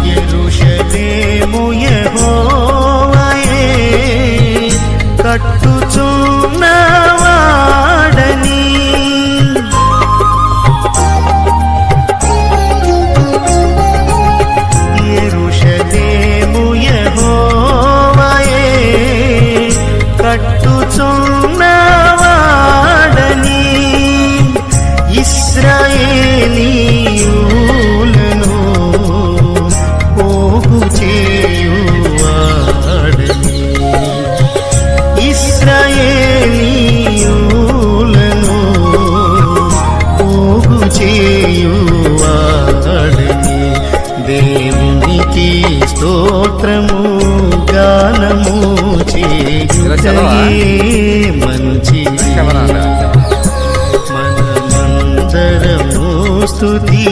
యెరూషలేము యెహోవాయే కట్టుచున్నవాడని. యెరూషలేము యెహోవాయే కట్టుచున్నవాడని. ఇశ్రాయేలీయులను పోగు చేయువాడని. ఇశ్రాయేలీయులను పోగు చేయువాడని. దేవునికి స్తోత్రము గానము చేయుటయే మంచిది. మనమందరము స్తుతి